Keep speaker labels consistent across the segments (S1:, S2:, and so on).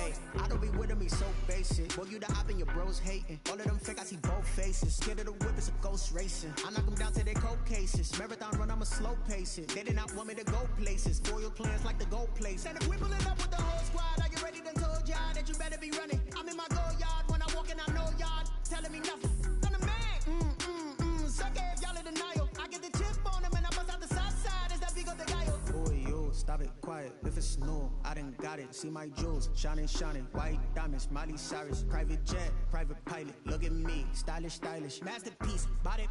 S1: Hey, I don't be with me so basic. Boy, you the op and your bros hating. All of them fake, I see both faces. Scared of the whip, it's a ghost racing. I knock them down to their cold cases. Marathon run, I'ma slow pace it. They did not want me to go places. Foil plans like the gold place. And if we pulling up with the whole squad, are you ready? Done told y'all that you better be running. I'm in my go yard when I walk in, I know y'all telling me nothing. I'm the man. Suck if y'all in denial. I get the chip on them and I bust out the south side. Is that big of the guy? Boy, yo, stop it, quiet. If it's new, I done got it. See my jewels, shining, white diamonds, Miley Cyrus, private jet, private pilot. Look at me, stylish, masterpiece, body,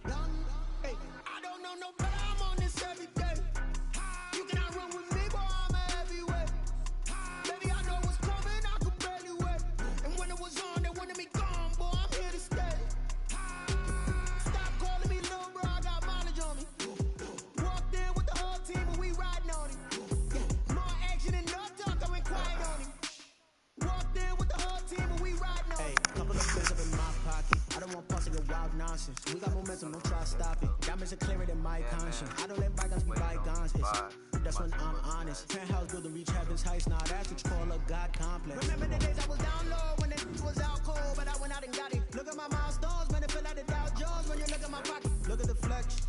S1: young. Hey, I don't know no better. I'm on this every day. You cannot run with me, boy. I'm a heavyweight. Baby, I know what's coming. I could barely wait. And when it was on, they wanted me gone, boy. I'm here to stay. Stop calling me little bro. I got mileage on me. Walked in with the whole team, and we riding on him. More action and no talk. I went quiet on him. Walked in with the whole team, and we riding on him. Hey, couple of bits up in my pocket. I don't want parts of your wild nonsense. We got momentum, don't try to stop it. Diamonds are clearer than my conscience. I don't let bygones be bygones. That's when I'm honest. Penthouse building reach heaven's heights. Now that's what you call a God complex. Remember the days I was down low when it was out cold, but I went out and got it. Look at my milestones, man, it feel like the Dow Jones when you look at my pocket. Look at the flex,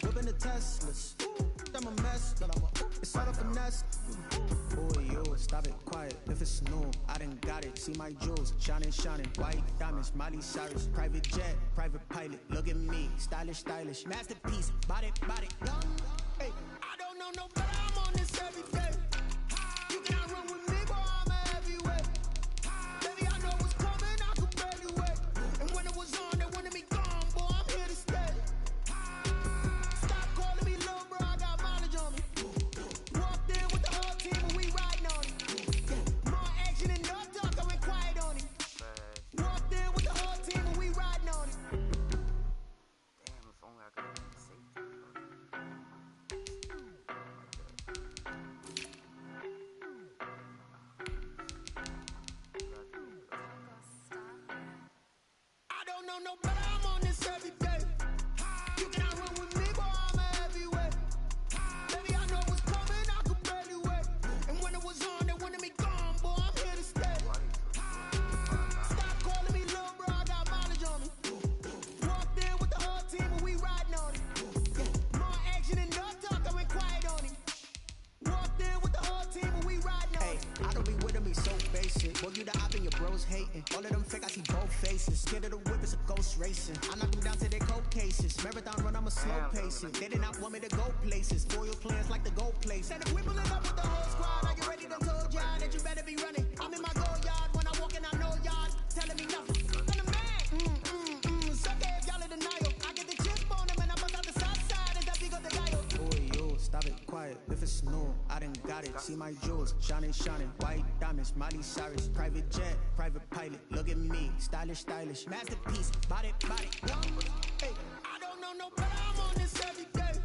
S1: whipping the Teslas. I'm a mess, it's all a finesse. Boy, yo, stop it, quiet. If it's new, I done got it. See my jewels, shining, white diamonds, Miley Cyrus, private jet, private pilot. Look at me, stylish, masterpiece, body, young. Hey, I don't know no better. I'm on this every day. You cannot run with me, boy. I'm a heavyweight. Baby, I know what's coming. I could barely wait. And when it was on, they wanted me gone, boy. I'm here to stay. Stop calling me little bro. I got mileage on me. Walked in with the whole team, and we riding on him. More action and no talk. I went quiet on him. Walked in with the whole team, and we riding on him.
S2: Damn, if only I could have saved it.
S1: I don't know no better. I'm on this every day. You cannot run with me, boy. I'm a heavyweight. Baby, I know what's coming. I could barely wait. And when it was on, they wanted me gone, boy. I'm here to stay. Stop calling me little bro. I got mileage on me. Walked in with the whole team, and we riding on him. More action and no talk. I went quiet on him. Walked in with the whole team, and we riding on him. Hey, I don't be with me so basic. Boy, you the op and your bros hating. All of them fake, I see both faces. Scared of the whip, it's a ghost racing. I knock them down to their cold cases. Marathon run, I'ma slow pace it. They did not want me to go places. Foil plans like the gold place. And if we pulling up with the whole squad, are you ready? Done told y'all that you better be running. I'm in my go yard when I walk in, I know y'all telling me nothing. I'm the man. Suck if y'all in denial. I get the chip on them and I bust out the south side. Is that big of the guy? Boy, yo, stop it, quiet. If it's new, I done got it. See my jewels, shining, white diamonds, Miley Cyrus, private jet, private pilot. Look at me, stylish, masterpiece, body, young. Hey, I don't know no better. I'm on this every day.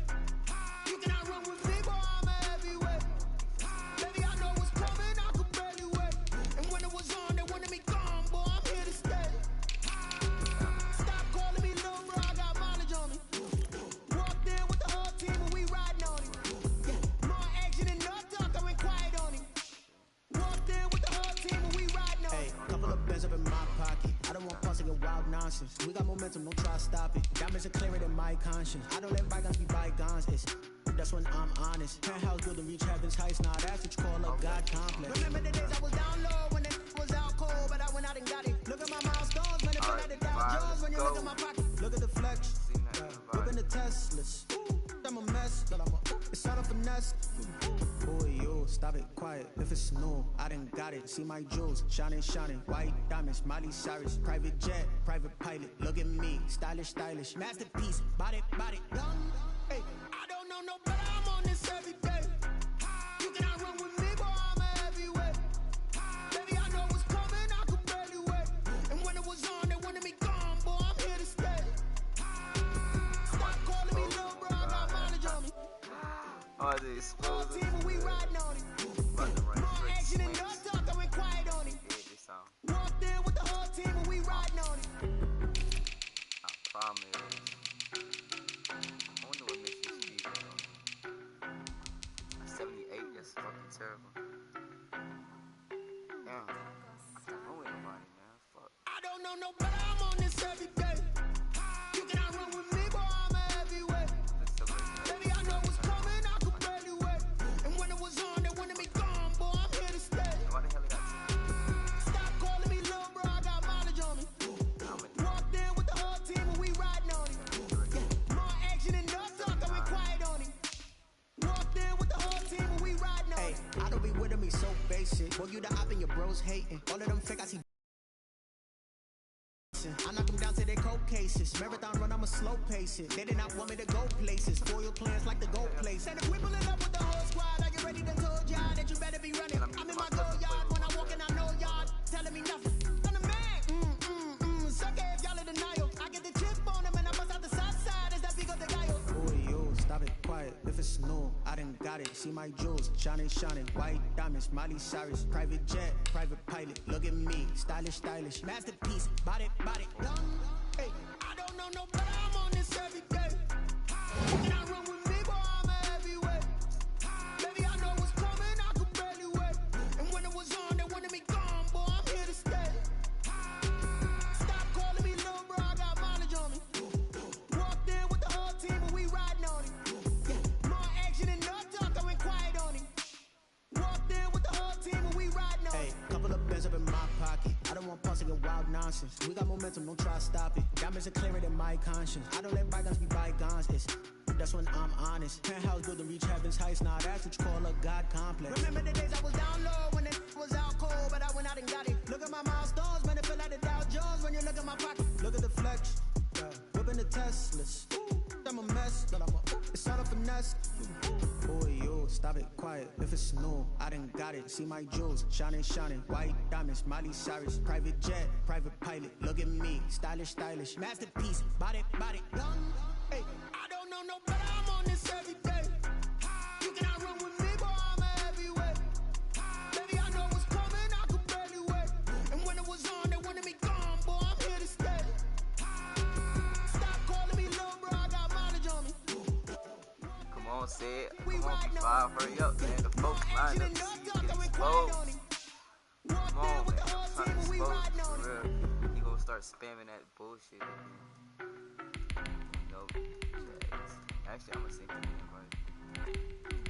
S1: You cannot run with me, boy. I'm a heavyweight. Baby, I know what's coming. I could barely wait. And when it was on, they wanted me gone, boy. I'm here to stay. Stop calling me little bro. I got mileage on me. Walked in with the whole team, and we riding on him. More action and no talk. I went quiet on him. Walked in with the whole team, and we riding on him. Hey, couple of bands up in my pocket. I don't want parts of your wild nonsense. We got momentum, don't try to stop it. Diamonds are clearer than my conscience. I don't let bygones be bygones. That's when I'm honest. Penthouse building reach heaven's heights. Now that's what you call a God complex. Remember the days I was down low when it was out cold, but I went out and got it. Look at my milestones, man, it feel like the Dow Jones when you look at my pocket. Look at the flex, whipping the Teslas. I'm a mess, it's all a finesse. Boy, yo, stop it, quiet. If it's new, I done got it. See my jewels, shining, white diamonds, Miley Cyrus, private jet, private pilot. Look at me, stylish, masterpiece, body, young. Hey, I don't know no better. I'm on this every day. You cannot run with me, boy. I'm a heavyweight. Baby, I know what's coming. I could barely wait. And when it was on, they wanted me gone, boy. I'm here to stay. Stop calling me little bro. I got mileage on me.
S2: Oh, the explosive.
S1: Team, and we riding on him. More action and no talk. I went quiet on him. Walked in with the whole team, and we riding on him.
S2: I promise. I wonder what makes you speed. Damn. I can't run with nobody, man. Fuck.
S1: I don't know no better, I'm on this every day. You cannot run with me, boy, I'm a heavyweight. Baby, I know what's coming, I could barely wait. And when it was on, they wanted me gone, boy, I'm here to stay.
S2: Why the hell they got
S1: Stop calling me little bro, I got mileage on me. Walked in with the whole team and we riding on it. Yeah, more action and no talk, I went quiet on it. Walked in with the whole team and we riding on it.
S3: I don't be with me so basic. Boy, you the op and your bros hating. All of them fake, I see. I knock them down to their cold cases. Marathon run, I'ma slow pace it. They did not want me to go places. Foil plans like the gold place. And if we pulling up with the whole squad, I get ready to told y'all that you better be running. I'm in my go yard when I walk in, I know y'all telling me nothing. I'm the man. Suck it if y'all in denial. I get the chip on them and I bust out the south side. Is that big of the guy? Boy, yo, stop it, quiet. If it's new, I done got it. See my jewels, shining, shining. White diamonds, Miley Cyrus. Private jet, private pilot. Look at me, stylish, stylish. Masterpiece, body, done. Hey,
S1: I don't know no better, I'm on this every day. You cannot run with me, boy, I'm a heavyweight. Baby, I know what's coming, I could barely wait. And when it was on, they wanted me gone, boy, I'm here to stay. Stop calling me little bro, I got mileage on me. Walked in with the whole team and we riding on it. Yeah, more action and no talk, I went quiet on it. Walked in with the whole team and we riding on
S3: hey,
S1: it.
S3: couple of bands up in my pocket. I don't want pausing and wild nonsense. We got momentum, don't try to stop it. Diamonds are clearer than my conscience. I don't let bygones be bygones. That's when I'm honest. Penthouse building reach heaven's heights. Now that's what you call a God complex.
S1: Remember the days I was down low when it was out cold, but I went out and got it. Look at my milestones, man, it feel like the Dow Jones when you look at my pocket.
S3: Look at the flex, whipping the Teslas. I'm a mess, but it's all a finesse. Boy, yo, stop it, quiet. If it's new, I done got it. See my jewels, shining, shining. White diamonds, Miley Cyrus. Private jet, private pilot. Look at me, stylish, stylish. Masterpiece, body, done. Hey,
S1: I don't know no better, I'm on this every day. You cannot run with me, boy, I'm a heavyweight. Baby, I know what's coming, I could barely wait. And when it was on, they wanted me gone, boy, I'm here to stay. Stop calling me little bro, I got mileage on me.
S2: Come on, say it. Come on, P5, hurry up, man. The folks lined up. Get exposed. Come on, man. I'm trying to expose you for real. You gonna start spamming that bullshit. Nope. Actually, I'm gonna send you the invite.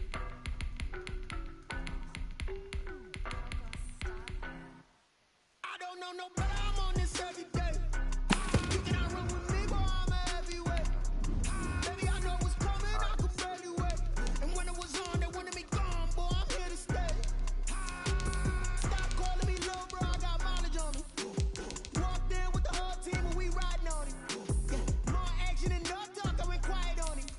S1: I don't know no better, I'm on this every day. You cannot run with me, boy, I'm a heavyweight. Baby, I know what's coming, I could barely wait. And when it was on, they wanted me gone, boy, I'm here to stay. Stop calling me little bro, I got mileage on me. Walked in with the whole team and we riding on it. Yeah, more action and no talk, I went quiet on it.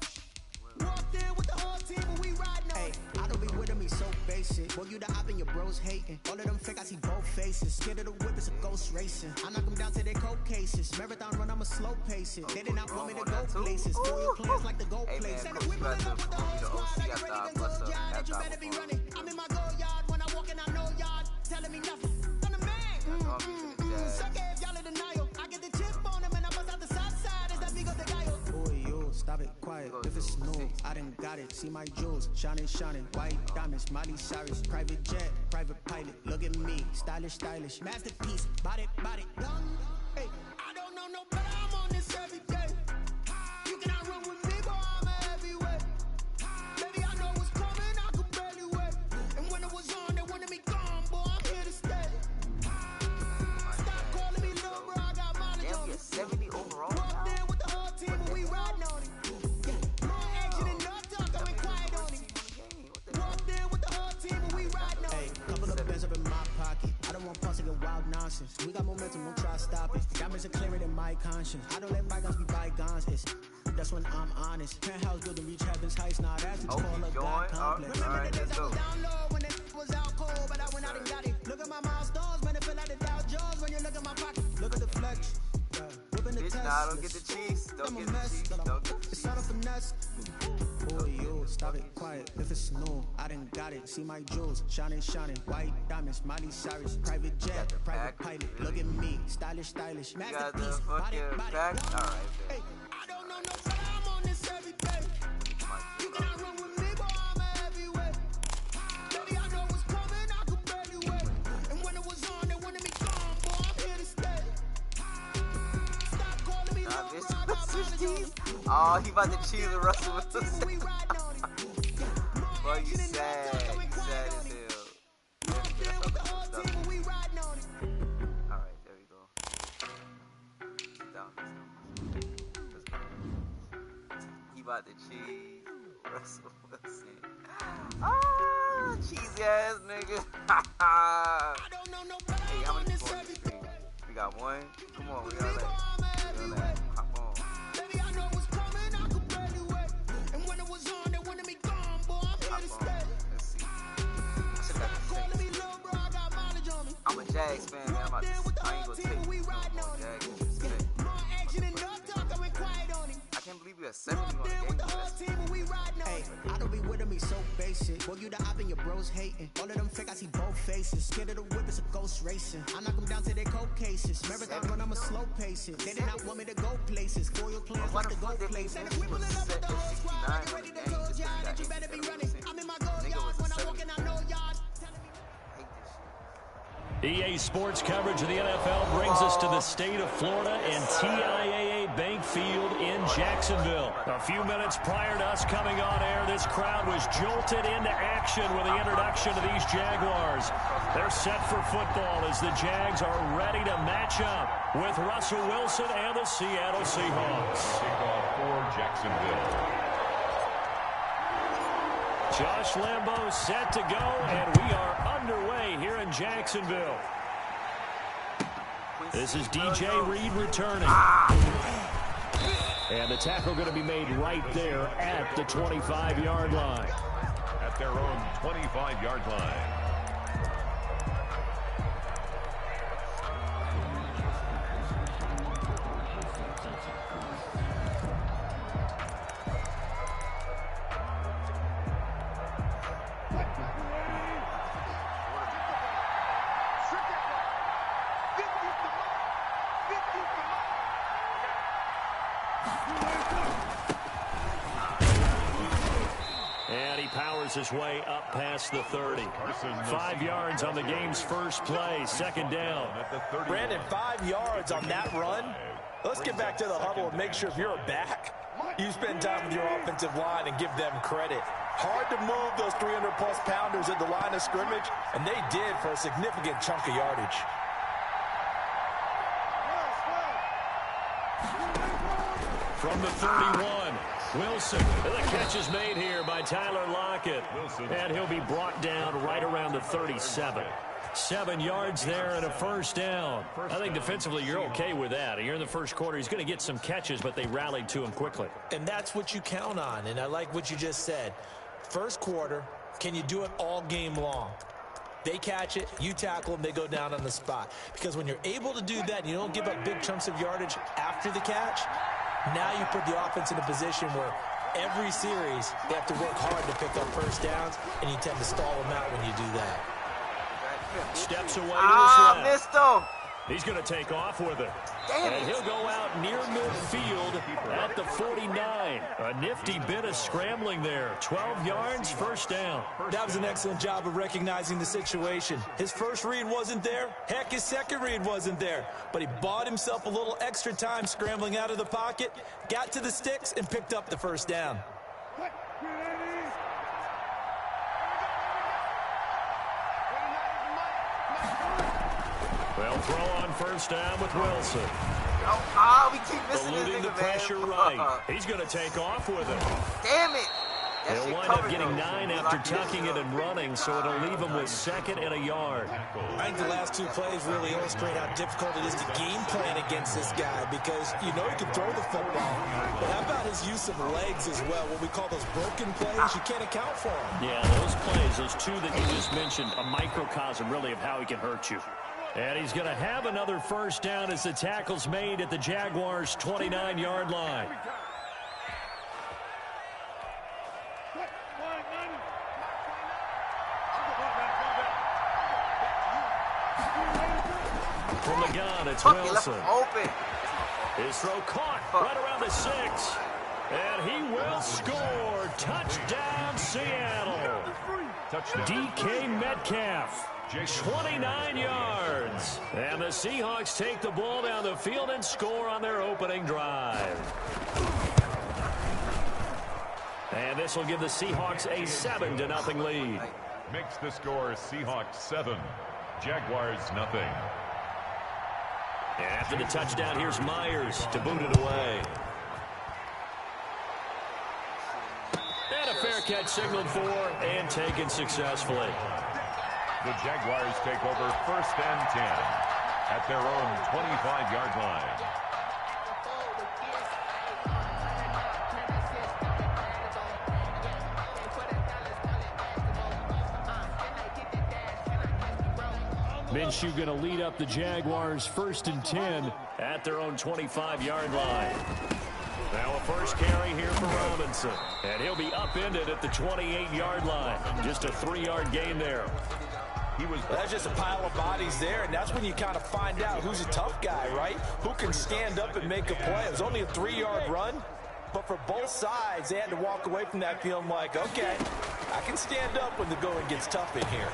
S1: Walked in with the whole team and we riding on
S3: hey,
S1: it.
S3: I don't be with me so basic. Boy, you the op and your bros hating. All of them fake, I see both faces. Scared of the whip, it's a ghost racing. I knock them down to their cold cases. Marathon run, I'ma slow pace it. They did not want me to go places. Foil plans like the gold
S2: Hey,
S3: place.
S2: man,
S3: And
S2: Coach,
S3: if we
S2: you got
S3: pulling up
S2: to
S3: with the
S2: prove
S3: whole
S2: the
S3: squad, I
S2: OC
S3: get
S2: after
S3: ready
S2: I
S3: to
S2: bust
S3: told
S2: up
S3: y'all that you
S2: that
S3: better be
S2: album.
S3: running. I'm in my go yard when I walk in, I know y'all telling me nothing. I'm the man. Suck it if y'all in denial. I get the chip on them and I bust out the south side. Is that big of the guy? Boy, yo, stop it, quiet. If it's new, I done got it. See my jewels, shining, shining. White diamonds, Miley Cyrus. Private jet, private pilot. Look at me, stylish, stylish. Masterpiece, body, done. Hey,
S1: I don't know no better, I'm on this every day. You cannot run with me, boy, I'm a heavyweight. Baby, I know what's coming, I could barely wait. And when it was on, they wanted me gone, boy, I'm here to stay. Stop calling me little bro, I got mileage
S2: Damn,
S1: on
S2: we
S1: me.
S2: at 70 overall
S1: Walked
S2: now.
S1: in with the whole team and we riding on it. Yeah, more action and no talk, I went quiet on it. Walked in with the whole team and we riding on
S3: hey,
S1: it.
S3: couple of bands up in my pocket. I don't want pausing and wild nonsense. We got momentum, don't try to stop it. Diamonds are clearer than my conscience. I don't let bygones be bygones. That's when I'm honest. Penthouse building reach heaven's heights. Now that's what you call a God complex.
S1: Remember
S2: Alright,
S1: the days
S2: let's
S1: I was
S2: go.
S1: down low when it was out cold, but I went out and got it. Look at my milestones, man, it feel like the Dow Jones when you look at my pocket.
S3: Look at the flex, whipping the
S2: Bitch,
S3: Teslas.
S2: nah, don't get the cheese. Don't
S3: I'm a
S2: get the
S3: mess,
S2: cheese.
S3: but
S2: Don't get the
S3: it's all a
S2: cheese.
S3: finesse. Boy, yo, stop it, quiet. If it's new, I done got it. See my jewels, shining, shining. White diamonds, Miley Cyrus. Private jet,
S2: the
S3: private
S2: pack,
S3: pilot.
S2: really?
S3: Look at me, stylish, stylish.
S2: You got the
S3: Masterpiece, body,
S2: fucking back? Alright,
S3: Hey,
S2: man.
S1: I don't know no better, I'm on this every day. You cannot run with me, boy, I'm a heavyweight. Baby, I know what's coming, I could barely wait. And when it was
S2: Oh, he about to cheese the Russell Wilson. Boy, you sad. You sad as hell. Alright, there we go. Down. Let's go. He about to cheese Russell Wilson. Ah, cheesy ass nigga. Hey, how many people on the screen? We got one. Come on, we got that. Hop on. Let's see. I'm a Jags fan, man. I ain't gonna take it. Jags. I can't believe we are 70 on the game.
S3: Hey, I don't be with me so basic. Boy, you the op and your bros hating. All of them fake, I see both faces. Scared of the whip, it's a ghost racing. I knock them down to their cold cases. Marathon run, I'ma slow pace it. They did not want me to go places. For your plans like to go places. And if we pulling up with the whole squad, I get ready to told y'all that you better be running. I'm in my goal yard when I walk in, I know y'all.
S4: EA Sports coverage of the NFL brings us to the state of Florida and TIAA Bank Field in Jacksonville. A few minutes prior to us coming on air, this crowd was jolted into action with the introduction of these Jaguars. They're set for football as the Jags are ready to match up with Russell Wilson and the Seattle Seahawks.
S5: Kickoff for Jacksonville.
S4: Josh Lambo set to go, and we are underway here in Jacksonville. This is DJ Reed returning. And the tackle going to be made right there at the 25-yard line.
S5: At their own 25-yard line.
S4: His way up past the 30. 5 yards on the game's first play. Second down.
S6: Brandon, 5 yards on that run. Let's get back to the huddle and make sure if you're a back, you spend time with your offensive line and give them credit. Hard to move those 300-plus pounders at the line of scrimmage, and they did for a significant chunk of yardage.
S4: From the 31, Wilson. And the catch is made here by Tyler Lockett. And he'll be brought down right around the 37. 7 yards there and a first down. I think defensively you're okay with that. Here in the first quarter, he's going to get some catches, but they rallied to him quickly.
S6: And that's what you count on, and I like what you just said. First quarter, can you do it all game long? They catch it, you tackle them, they go down on the spot. Because when you're able to do that and you don't give up big chunks of yardage after the catch, now you put the offense in a position where every series they have to work hard to pick up first downs, and you tend to stall them out when you do that.
S4: Steps away to his left.
S2: Missed him.
S4: He's going to take off with it.
S2: Damn
S4: and
S2: it.
S4: He'll go out near midfield at the 49. A nifty bit of scrambling there. 12 yards, first down.
S6: That was an excellent job of recognizing the situation. His first read wasn't there. Heck, his second read wasn't there. But he bought himself a little extra time scrambling out of the pocket, got to the sticks, and picked up the first down.
S4: They'll throw on first down with Wilson.
S2: We keep missing
S4: eluding
S2: this
S4: the
S2: nigga,
S4: pressure
S2: man.
S4: right. He's going to take off with it.
S2: Damn it.
S4: They'll wind up getting 9 after tucking it and running, so it'll leave them with 2nd and a yard.
S6: I think the last 2 plays really illustrate how difficult it is to game plan against this guy, because you know he can throw the football, but how about his use of legs as well? What we call those broken plays, you can't account for them.
S4: Yeah, those plays, those 2 that you just mentioned, a microcosm really of how he can hurt you. And he's going to have another first down as the tackle's made at the Jaguars' 29-yard line. From the gun, it's Wilson.
S2: Open.
S4: His throw caught right around the 6. And he will score. Touchdown, Seattle. DK Metcalf. 29 yards. And the Seahawks take the ball down the field and score on their opening drive. And this will give the Seahawks a 7-0 lead.
S5: Makes the score Seahawks 7, Jaguars nothing.
S4: And after the touchdown, here's Myers to boot it away. And a fair catch signaled for and taken successfully.
S5: The Jaguars take over 1st and 10 at their own 25-yard line.
S4: Minshew going to lead up the Jaguars 1st and 10 at their own 25-yard line. Now a first carry here for Robinson. And he'll be upended at the 28-yard line. Just a 3-yard gain there.
S6: That's just a pile of bodies there, and that's when you kind of find out who's a tough guy, right? Who can stand up and make a play. It was only a 3-yard run, but for both sides, they had to walk away from that feeling like, okay, I can stand up when the going gets tough in here.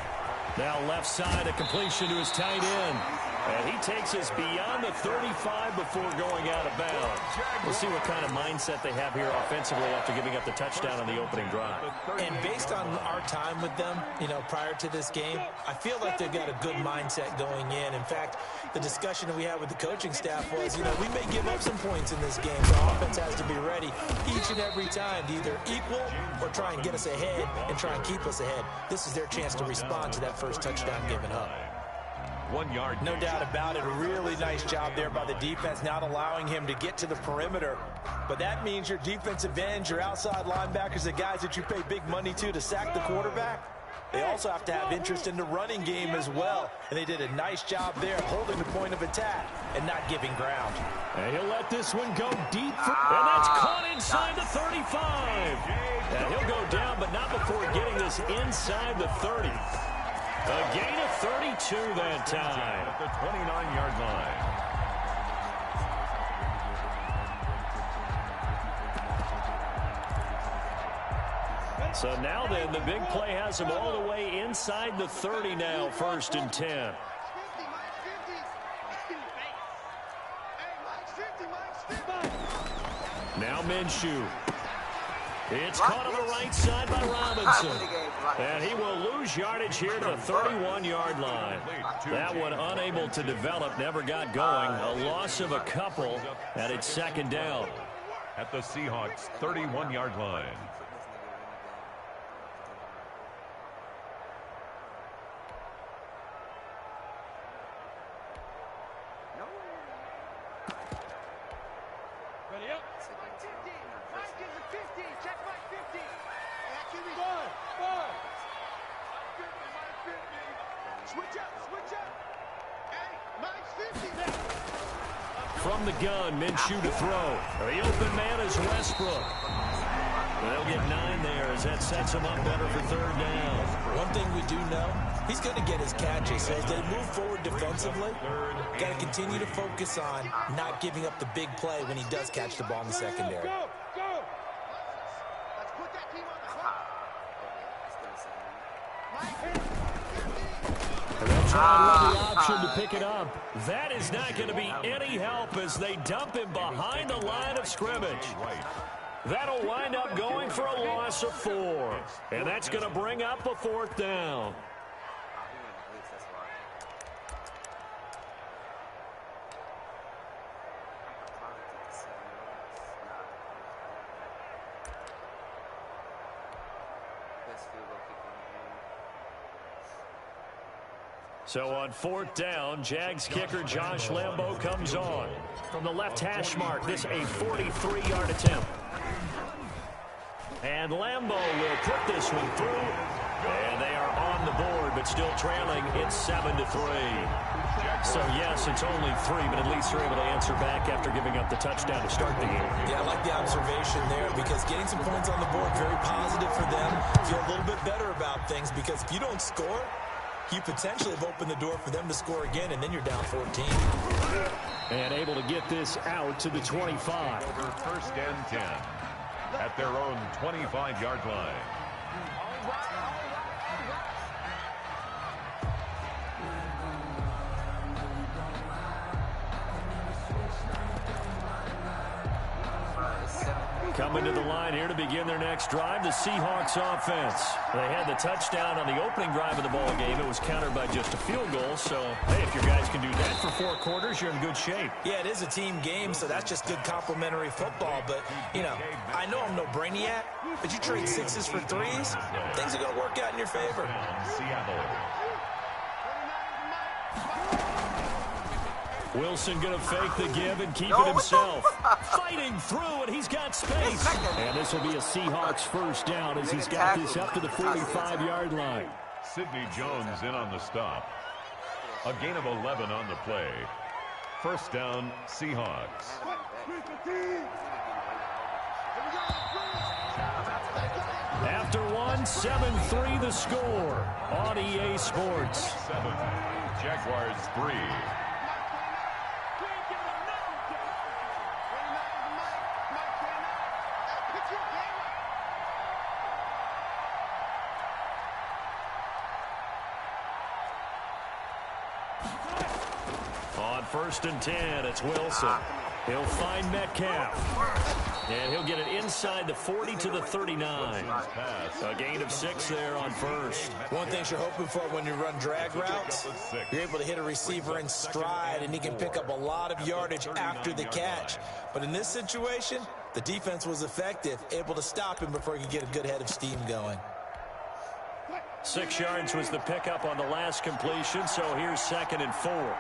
S4: Now left side, a completion to his tight end. And he takes us beyond the 35 before going out of bounds. We'll see what kind of mindset they have here offensively after giving up the touchdown on the opening drive.
S6: And based on our time with them, prior to this game, I feel like they've got a good mindset going in. In fact, the discussion that we had with the coaching staff was, we may give up some points in this game. So offense has to be ready each and every time to either equal or try and get us ahead and try and keep us ahead. This is their chance to respond to that first touchdown given up.
S5: 1 yard.
S6: No doubt about it. A really nice job there by the defense, not allowing him to get to the perimeter. But that means your defensive ends, your outside linebackers, the guys that you pay big money to sack the quarterback, they also have to have interest in the running game as well. And they did a nice job there of holding the point of attack and not giving ground.
S4: And he'll let this one go deep. And that's caught inside the 35. And he'll go down, but not before getting this inside the 30. A gain of 32 that time.
S5: At the 29-yard line.
S4: So now then, the big play has him all the way inside the 30 now, 1st and 10. Now Minshew. It's caught on the right side by Robinson. And he will lose yardage here to the 31-yard line. That one unable to develop, never got going. A loss of a couple, and it's 2nd down.
S5: At the Seahawks' 31-yard line.
S1: Ready up. 50. Mike is a 50. Check Mike 50. Five. Switch up. Hey, Mike's 50.
S4: From the gun, Minshew to throw. The open man is Westbrook. They'll get 9 there as that sets him up better for 3rd down.
S6: One thing we do know, he's going to get his catches. So as they move forward defensively, got to continue to focus on not giving up the big play when he does catch the ball in the secondary.
S1: Go. Let's put that team on the clock.
S4: And they'll try the option to pick it up. That is not going to be any help as they dump him behind the line of scrimmage. That'll wind up going for a loss of 4. And that's going to bring up a 4th down. So on 4th down, Jags kicker Josh Lambo comes on. From the left hash mark, this a 43-yard attempt. And Lambo will put this one through. And they are on the board, but still trailing. It's 7-3. So, yes, it's only 3, but at least they're able to answer back after giving up the touchdown to start the game.
S6: Yeah, I like the observation there because getting some points on the board, very positive for them. Feel a little bit better about things because if you don't score, you potentially have opened the door for them to score again, and then you're down 14.
S4: And able to get this out to the 25.
S5: Over 1st and 10 at their own 25-yard line.
S4: Coming to the line here to begin their next drive, the Seahawks offense. They had the touchdown on the opening drive of the ball game. It was countered by just a field goal. So, hey, if your guys can do that for 4 quarters, you're in good shape.
S6: Yeah, it is a team game, so that's just good complimentary football. But, you know, I know I'm no brainiac, but you trade 6s for 3s, things are going to work out in your favor.
S5: Seattle.
S4: Wilson going to fake the give and keep it himself. Fighting through, and he's got space. And this will be a Seahawks first down as he's got this up to the 45-yard line.
S5: Sidney Jones in on the stop. A gain of 11 on the play. First down, Seahawks.
S4: After one, 7-3 the score on EA Sports.
S5: 7, Jaguars 3.
S4: On 1st and 10, it's Wilson. He'll find Metcalf. And he'll get it inside the 40 to the 39. A gain of 6 there on first.
S6: One thing you're hoping for when you run drag routes, you're able to hit a receiver in stride, and he can pick up a lot of yardage after the catch. But in this situation, the defense was effective, able to stop him before he could get a good head of steam going.
S4: 6 yards was the pickup on the last completion, so here's 2nd and 4.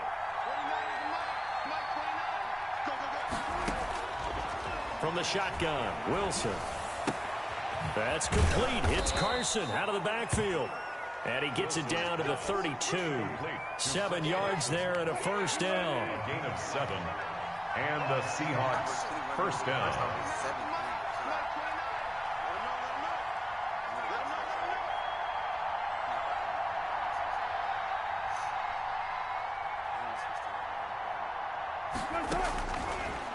S4: From the shotgun, Wilson. That's complete. Hits Carson out of the backfield. And he gets it down to the 32. 7 yards there and a first down.
S5: A gain of 7. And the Seahawks first down.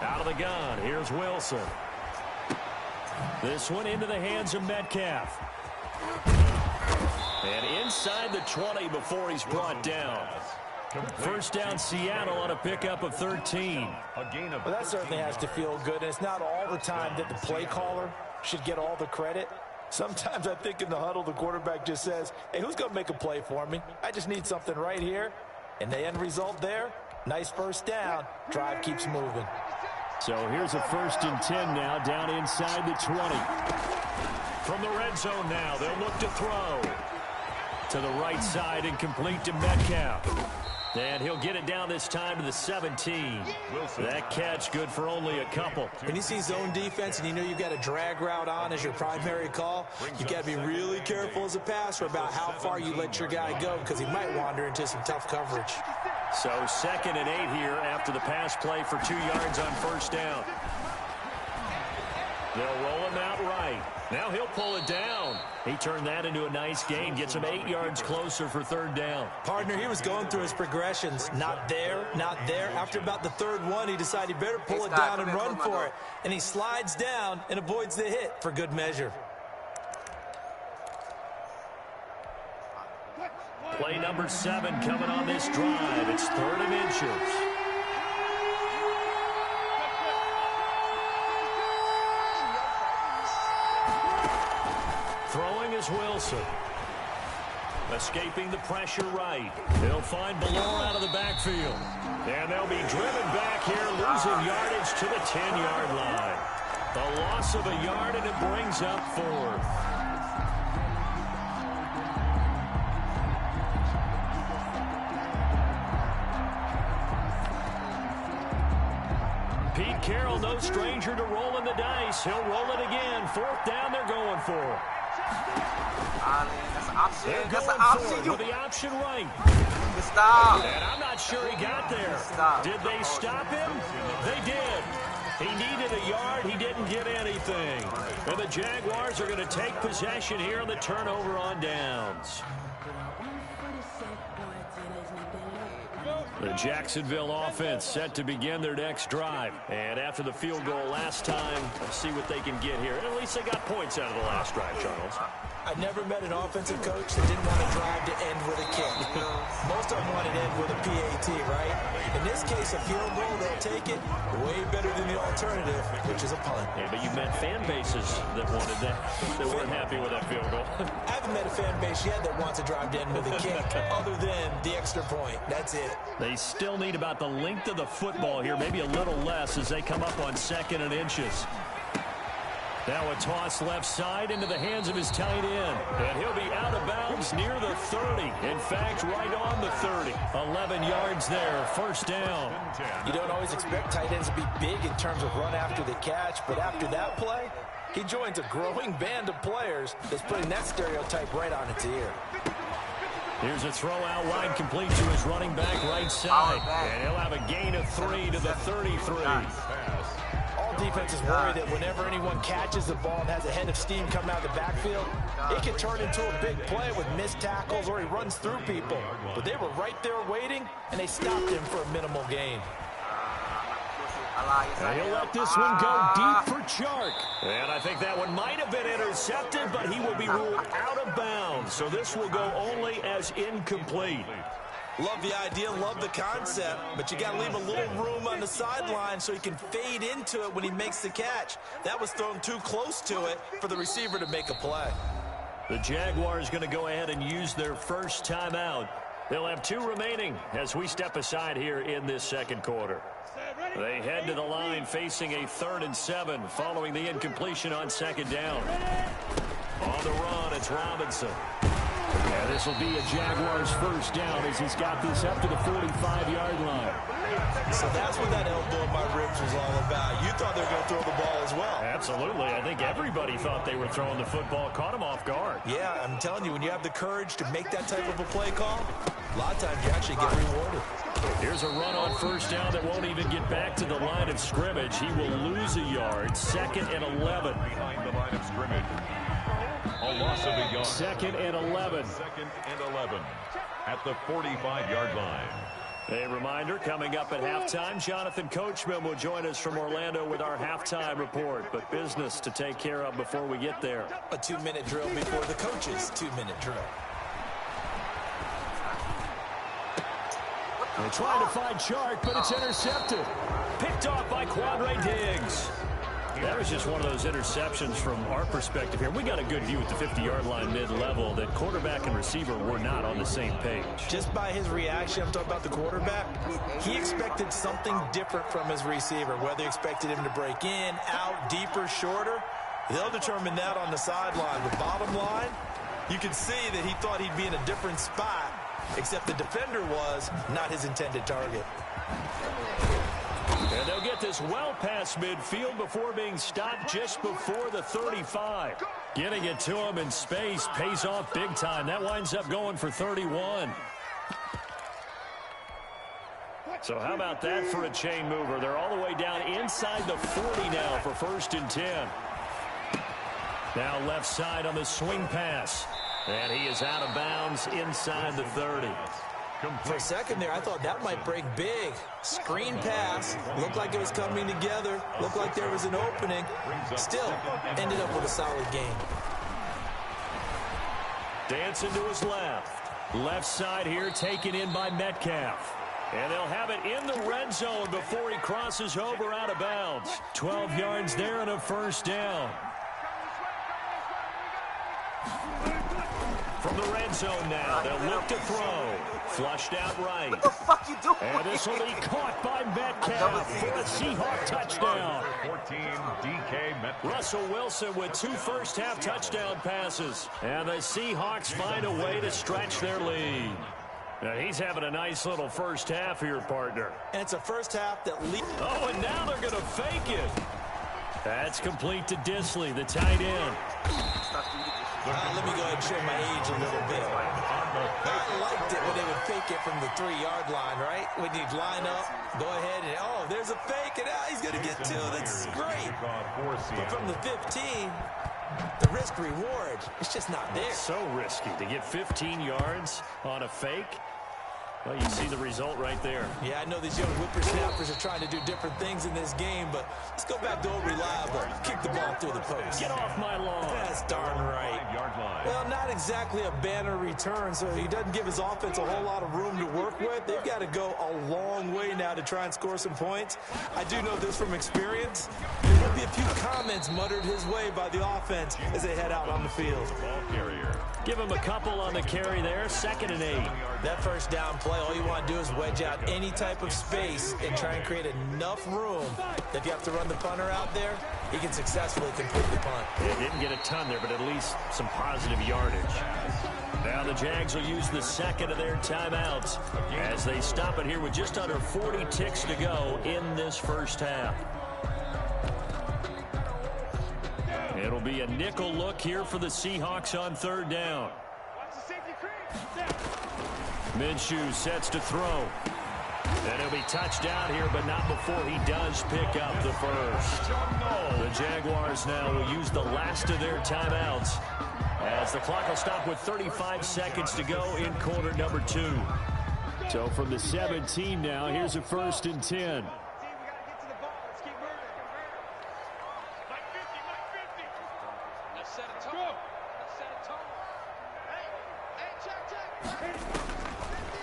S4: Out of the gun, here's Wilson. This one into the hands of Metcalf. And inside the 20 before he's brought down. First down, Seattle on a pickup of 13.
S6: Well, that certainly has to feel good, and it's not all the time that the play caller should get all the credit. Sometimes I think in the huddle, the quarterback just says, hey, who's going to make a play for me? I just need something right here. And the end result there, nice first down. Drive keeps moving.
S4: So here's a 1st and 10 now, down inside the 20. From the red zone now, they'll look to throw. To the right side and complete to Metcalf. And he'll get it down this time to the 17. That catch good for only a couple.
S6: When you see zone defense and you know you've got a drag route on as your primary call, you've got to be really careful as a passer about how far you let your guy go because he might wander into some tough coverage.
S4: So 2nd and 8 here after the pass play for 2 yards on first down. They'll roll him out right. Now he'll pull it down. He turned that into a nice gain. Gets him 8 yards closer for 3rd down.
S6: Partner, he was going through his progressions. Not there, not there. After about the 3rd one, he decided he better pull it down and run for it. And he slides down and avoids the hit for good measure.
S4: Play number 7 coming on this drive. It's 3rd and inches. Throwing is Wilson. Escaping the pressure right. They'll find Ballore out of the backfield. And they'll be driven back here, losing yardage to the 10-yard line. The loss of a yard, and it brings up 4th. Pete Carroll, no stranger to rolling the dice. He'll roll it again. 4th down, they're going for.
S2: That's an option.
S4: They're
S2: That's
S4: going
S2: an option.
S4: for it with the option right.
S2: Stop.
S4: And I'm not sure he got there.
S2: Stop.
S4: Did they stop him? They did. He needed a yard. He didn't get anything. And the Jaguars are going to take possession here on the turnover on downs. The Jacksonville offense set to begin their next drive. And after the field goal last time, let's see what they can get here. And at least they got points out of the last drive, Charles.
S6: I never met an offensive coach that didn't want to drive to end with a kick. Most of them want to end with a PAT, right? In this case, a field goal, they'll take it way better than the alternative, which is a punt.
S4: Yeah, but you met fan bases that wanted that, that weren't happy with that field goal.
S6: I haven't met a fan base yet that wants to drive to end with a kick, other than the extra point. That's it.
S4: They still need about the length of the football here, maybe a little less as they come up on 2nd and inches. Now a toss left side into the hands of his tight end. And he'll be out of bounds near the 30. In fact, right on the 30. 11 yards there, first down.
S6: You don't always expect tight ends to be big in terms of run after the catch, but after that play, he joins a growing band of players that's putting that stereotype right on its ear.
S4: Here's a throw out wide, complete to his running back right side. And he'll have a gain of 3 to the 33.
S6: Defense is worried that whenever anyone catches the ball and has a head of steam coming out of the backfield, it can turn into a big play with missed tackles or he runs through people. But they were right there waiting, and they stopped him for a minimal gain.
S4: And he'll let this one go deep for Chark. And I think that one might have been intercepted, but he will be ruled out of bounds. So this will go only as incomplete.
S6: Love the idea, love the concept, but you got to leave a little room on the sideline so he can fade into it when he makes the catch. That was thrown too close to it for the receiver to make a play.
S4: The Jaguars going to go ahead and use their first timeout. They'll have 2 remaining as we step aside here in this second quarter. They head to the line facing a 3rd and 7 following the incompletion on 2nd down. On the run, it's Robinson. Yeah, this will be a Jaguars first down as he's got this up to the 45-yard line.
S6: So that's what that elbow in my ribs was all about. You thought they were going to throw the ball as well.
S4: Absolutely. I think everybody thought they were throwing the football, caught him off guard.
S6: Yeah, I'm telling you, when you have the courage to make that type of a play call, a lot of times you actually get rewarded.
S4: Here's a run on first down that won't even get back to the line of scrimmage. He will lose a yard. 2nd and 11.
S5: Behind the line of scrimmage. A loss of a yard.
S4: 2nd and 11.
S5: 2nd and 11 at the 45-yard line.
S4: A reminder, coming up at halftime, Jonathan Coachman will join us from Orlando with our halftime report. But business to take care of before we get there.
S6: A 2-minute drill before the coach's 2-minute drill.
S4: They're trying to find Chark, but it's intercepted. Picked off by Quandre Diggs. That was just one of those interceptions from our perspective here. We got a good view at the 50-yard line mid-level that quarterback and receiver were not on the same page.
S6: Just by his reaction, I'm talking about the quarterback, he expected something different from his receiver, whether he expected him to break in, out, deeper, shorter. They'll determine that on the sideline. The bottom line, you can see that he thought he'd be in a different spot, except the defender was not his intended target.
S4: And they'll get this well past midfield before being stopped just before the 35. Getting it to him in space pays off big time. That winds up going for 31. So how about that for a chain mover? They're all the way down inside the 40 now for 1st and 10. Now left side on the swing pass. And he is out of bounds inside the 30.
S6: For a second there, I thought that might break big. Screen pass. Looked like it was coming together. Looked like there was an opening. Still, ended up with a solid game.
S4: Dancing to his left. Left side here taken in by Metcalf. And they'll have it in the red zone before he crosses over out of bounds. 12 yards there and a first down. From the red zone now, they'll look to throw. Flushed out right.
S2: What the fuck you doing?
S4: And this will be caught by Metcalf for a Seahawk touchdown.
S5: 14, DK Metcalf.
S4: Russell Wilson with 2 first-half touchdown passes. And the Seahawks find a way to stretch their lead. Now he's having a nice little first half here, partner.
S6: And it's a first half that leads.
S4: Oh, and now they're going to fake it. That's complete to Disley, the tight end.
S6: Let me go ahead and show my age a little bit. I liked it when they would fake it from the 3-yard line, right? When you'd line up, go ahead and, oh, there's a fake, and he's going to get 2. That's great. But from the 15, the risk-reward, it's just not there.
S4: So risky to get 15 yards on a fake. Well, you see the result right there.
S6: Yeah, I know these young whippersnappers are trying to do different things in this game, but let's go back to old reliable. Kick the ball through the post.
S4: Get off my lawn.
S6: That's darn right.
S5: 5-yard line.
S6: Well, not exactly a banner return, so he doesn't give his offense a whole lot of room to work with. They've got to go a long way now to try and score some points. I do know this from experience. There will be a few comments muttered his way by the offense as they head out on the field.
S5: Ball carrier.
S4: Give him a couple on the carry there. 2nd and 8.
S6: That first down play, all you want to do is wedge out any type of space and try and create enough room that if you have to run the punter out there, he can successfully complete the punt.
S4: They didn't get a ton there, but at least some positive yardage. Now the Jags will use the 2nd of their timeouts as they stop it here with just under 40 ticks to go in this first half. It'll be a nickel look here for the Seahawks on 3rd down. Minshew sets to throw. And he'll be touched down here, but not before he does pick up the first. The Jaguars now will use the last of their timeouts as the clock will stop with 35 seconds to go in quarter number 2. So from the 17 now, here's a 1st and 10.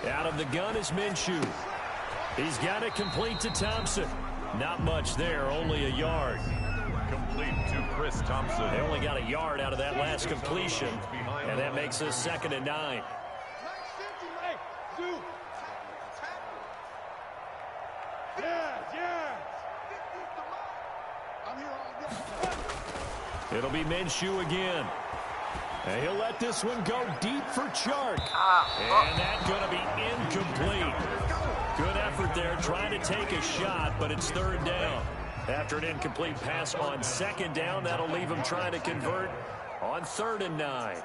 S4: Out of the gun is Minshew. He's got it complete to Thompson. Not much there, only a yard.
S5: Complete to Chris Thompson.
S4: They only got a yard out of that last completion, and that makes us 2nd and 9. It'll be Minshew again. And he'll let this one go deep for Chark. And that's going to be incomplete. Good effort there, trying to take a shot, but it's 3rd down. After an incomplete pass on 2nd down, that'll leave him trying to convert on 3rd and 9.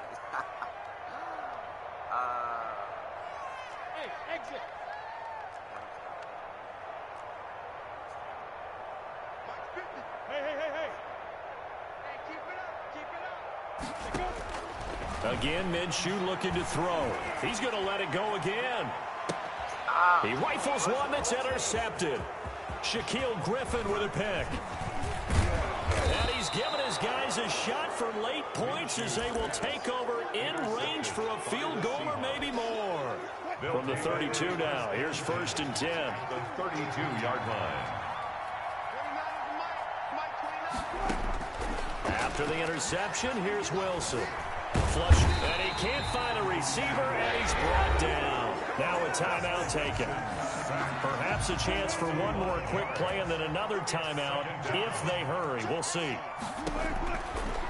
S1: Exit. Hey. Keep it up.
S4: Again, Minshew looking to throw. He's going to let it go again. He rifles one that's intercepted. Shaquille Griffin with a pick. And he's given his guys a shot for late points as they will take over in range for a field goal or maybe more. From the 32 now, here's 1st and 10.
S5: The 32-yard line.
S4: After the interception, here's Wilson. Flush, and he can't find a receiver, and he's brought down. Now a timeout taken. Perhaps a chance for one more quick play and then another timeout if they hurry. We'll see.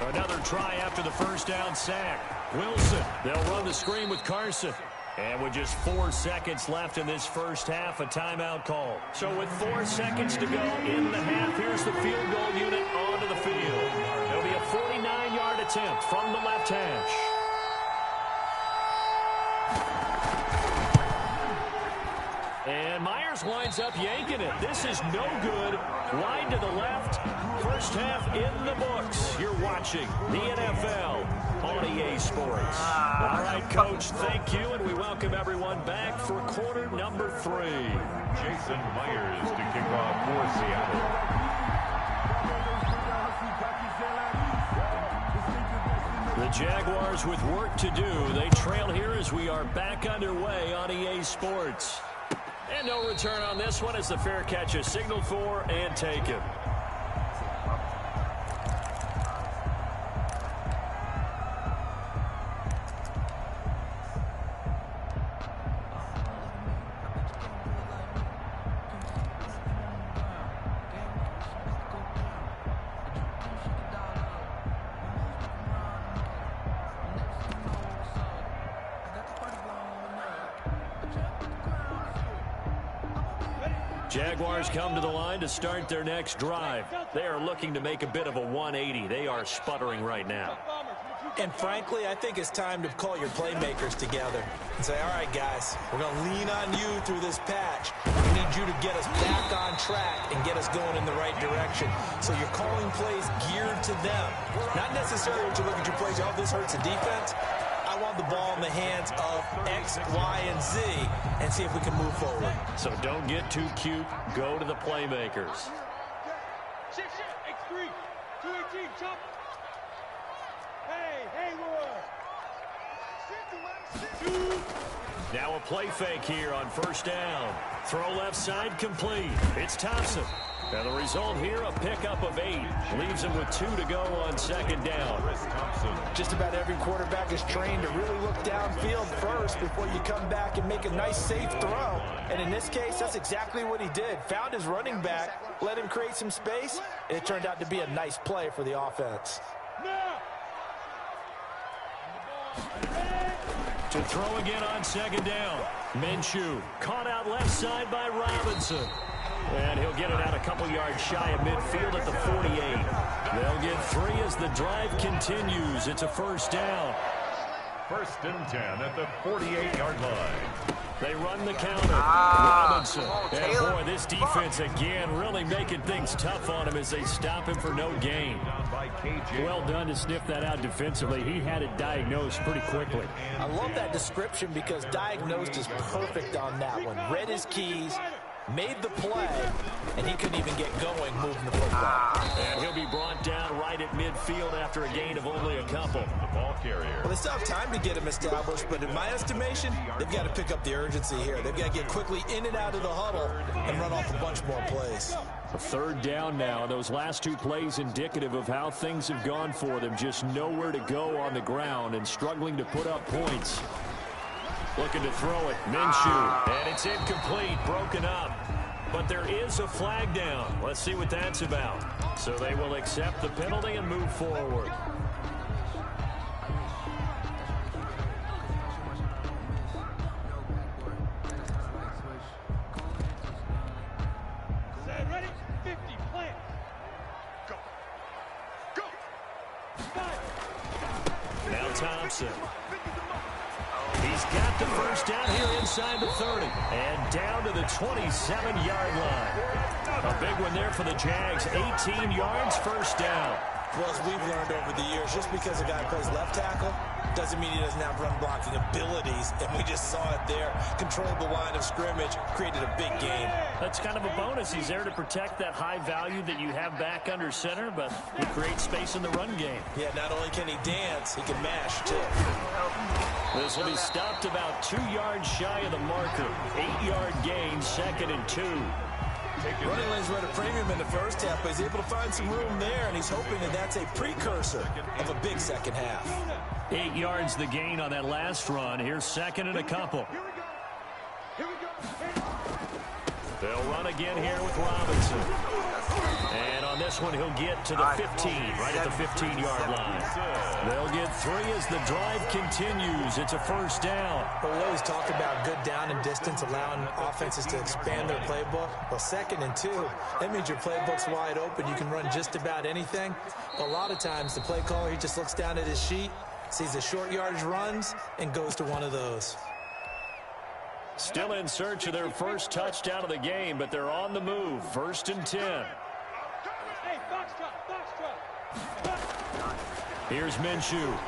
S4: Another try after the first down sack. Wilson, they'll run the screen with Carson. And with just 4 seconds left in this first half, a timeout call. So with 4 seconds to go in the half, here's the field goal unit onto the field. There'll be a 49-yard attempt from the left hash. And Myers winds up yanking it. This is no good. Wide to the left. First half in the books. You're watching the NFL on EA Sports. All right, Coach, thank you, and we welcome everyone back for quarter number 3.
S5: Jason Myers to kick off for Seattle.
S4: The Jaguars with work to do. They trail here as we are back underway on EA Sports. And no return on this one as the fair catch is signaled for and taken. Jaguars come to the line to start their next drive. They are looking to make a bit of a 180. They are sputtering right now.
S6: And frankly, I think it's time to call your playmakers together and say, all right, guys, we're going to lean on you through this patch. We need you to get us back on track and get us going in the right direction. So you're calling plays geared to them. Not necessarily to look at your plays, oh, this hurts the defense. I I want the ball in the hands of X, Y, and Z and see if we can move forward.
S4: So don't get too cute. Go to the playmakers.
S7: X3, 218, chop. Hey, Lord.
S4: Now a play fake here on first down. Throw left side complete. It's Thompson. And the result here, a pickup of 8. Leaves him with 2 to go on second down.
S6: Just about every quarterback is trained to really look downfield first before you come back and make a nice, safe throw. And in this case, that's exactly what he did. Found his running back, let him create some space. It turned out to be a nice play for the offense.
S4: To throw again on second down. Minshew caught out left side by Robinson. And he'll get it out a couple yards shy of midfield at the 48. They'll get 3 as the drive continues. It's a first down.
S5: First and 10 at the 48-yard line.
S4: They run the counter. Robinson. And
S2: Taylor.
S4: boy, this defense again really making things tough on him as they stop him for no gain.
S8: Well done to sniff that out defensively. He had it diagnosed pretty quickly.
S6: I love that description because diagnosed is perfect on that one. Read his keys, made the play, and he couldn't even get going moving the football.
S4: And he'll be brought down right at midfield after a gain of only a couple.
S5: The ball carrier.
S6: Well, they still have time to get him established, but in my estimation, they've got to pick up the urgency here. They've got to get quickly in and out of the huddle and run off a bunch more plays.
S4: A third down now. Those last 2 plays indicative of how things have gone for them. Just nowhere to go on the ground and struggling to put up points. Looking to throw it. Minshew. And it's incomplete. Broken up. But there is a flag down. Let's see what that's about. So they will accept the penalty and move forward.
S7: Ready? 50, plant. Go.
S4: Now Thompson. He's got the first down here inside the 30. And down to the 27-yard line. A big one there for the Jags. 18 yards, first down.
S6: Well, as we've learned over the years, just because a guy plays left tackle doesn't mean he doesn't have run blocking abilities. And we just saw it there. Controlled the line of scrimmage, created a big game.
S4: That's kind of a bonus. He's there to protect that high value that you have back under center, but he creates space in the run game.
S6: Yeah, not only can he dance, he can mash, too.
S4: This will be stopped about 2 yards shy of the marker. 8-yard gain, 2nd and 2.
S6: Running lanes were at a premium in the first half, but he's able to find some room there, and he's hoping that that's a precursor of a big second half.
S4: 8 yards the gain on that last run. Here's 2nd and a couple. They'll run again here with Robinson. And on this one, he'll get to the 15, right at the 15-yard line. They'll get 3 as the drive continues. It's a first down.
S6: Well, we always talk about good down and distance, allowing offenses to expand their playbook. Well, 2nd and 2, that means your playbook's wide open. You can run just about anything. A lot of times, the play caller, he just looks down at his sheet, sees the short yardage runs, and goes to one of those.
S4: Still in search of their first touchdown of the game, but they're on the move. 1st and 10.
S7: Hey, foxtrot.
S4: Here's Minshew.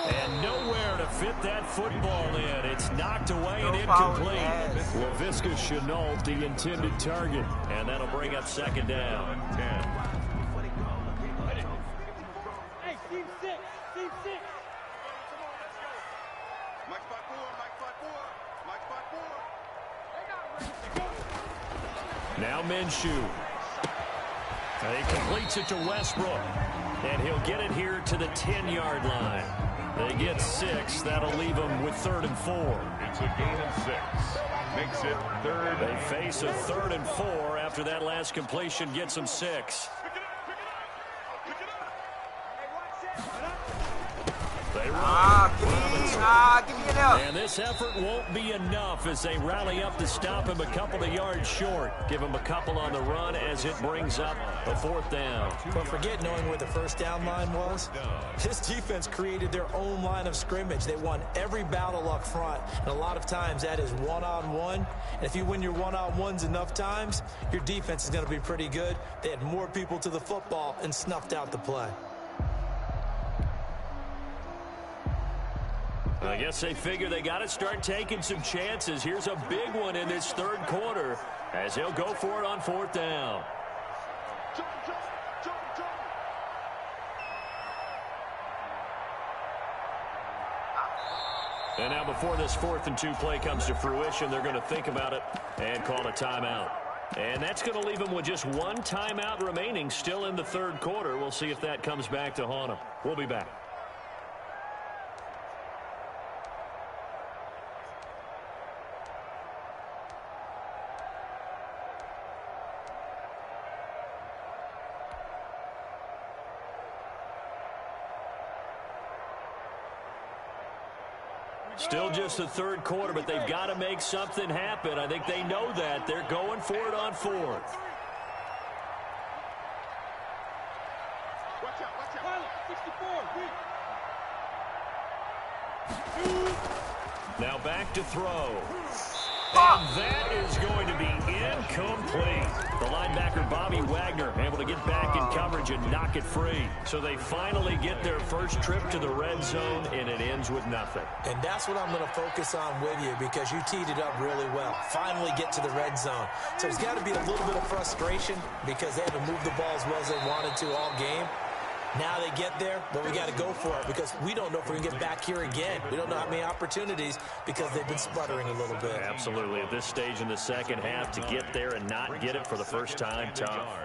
S4: And nowhere to fit that football in. It's knocked away and incomplete. Laviska Shenault, the intended target. And that'll bring up 2nd down.
S7: Hey, team 6.
S4: Now Minshew. He completes it to Westbrook. And he'll get it here to the 10-yard line. They get 6. That'll leave them with 3rd and 4.
S5: It's a gain of 6. Makes it 3rd.
S4: They face a 3rd and 4 after that last completion gets them 6. They run.
S2: Give me it up.
S4: And this effort won't be enough as they rally up to stop him a couple of yards short. Give him a couple on the run as it brings up a 4th down.
S6: But forget knowing where the first down line was. This defense created their own line of scrimmage. They won every battle up front, and a lot of times that is one-on-one. And if you win your one-on-ones enough times, your defense is going to be pretty good. They had more people to the football and snuffed out the play.
S4: I guess they figure they got to start taking some chances. Here's a big one in this third quarter as he'll go for it on fourth down. And now before this 4th and 2 play comes to fruition, they're going to think about it and call a timeout. And that's going to leave them with just one timeout remaining still in the third quarter. We'll see if that comes back to haunt them. We'll be back. Still just the third quarter, but they've got to make something happen. I think they know that. They're going for it on fourth. Now back to throw. And that is going to be incomplete. The linebacker, Bobby Wagner, able to get back in coverage and knock it free. So they finally get their first trip to the red zone, and it ends with nothing.
S6: And that's what I'm going to focus on with you because you teed it up really well. Finally get to the red zone. So there's got to be a little bit of frustration because they haven't moved the ball as well as they wanted to all game. Now they get there, but we got to go for it because we don't know if we're going to get back here again. We don't know how many opportunities because they've been sputtering a little bit.
S4: Absolutely. At this stage in the second half, to get there and not get it for the first time, tough.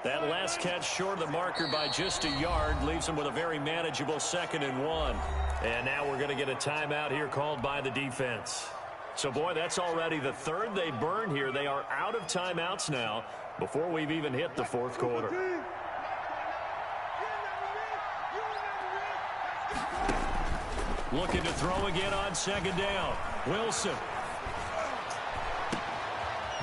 S4: That last catch short of the marker by just a yard leaves them with a very manageable 2nd and 1. And now we're going to get a timeout here called by the defense. So, boy, that's already the third they burned here. They are out of timeouts now before we've even hit the fourth quarter. Looking to throw again on 2nd down. Wilson.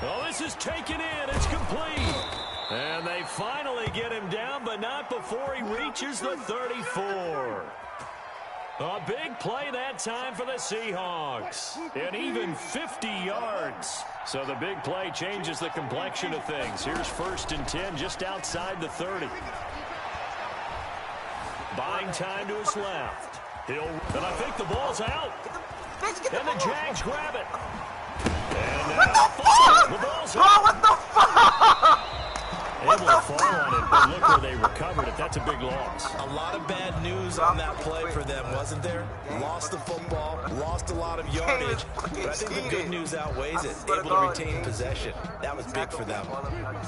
S4: Oh, this is taken in. It's complete. And they finally get him down, but not before he reaches the 34. A big play that time for the Seahawks. And even 50 yards. So the big play changes the complexion of things. Here's 1st and 10 just outside the 30. Buying time to his left. And I think the ball's out. And the Jags grab it. And
S2: what the fuck?
S4: The ball's
S2: bro,
S4: out.
S2: what the fuck?
S4: Able to fall on it, but look where they recovered it. That's a big loss.
S6: A lot of bad news on that play for them, wasn't there? Lost the football, lost a lot of yardage, but I think the good news outweighs it. Able to retain possession. That was big for them.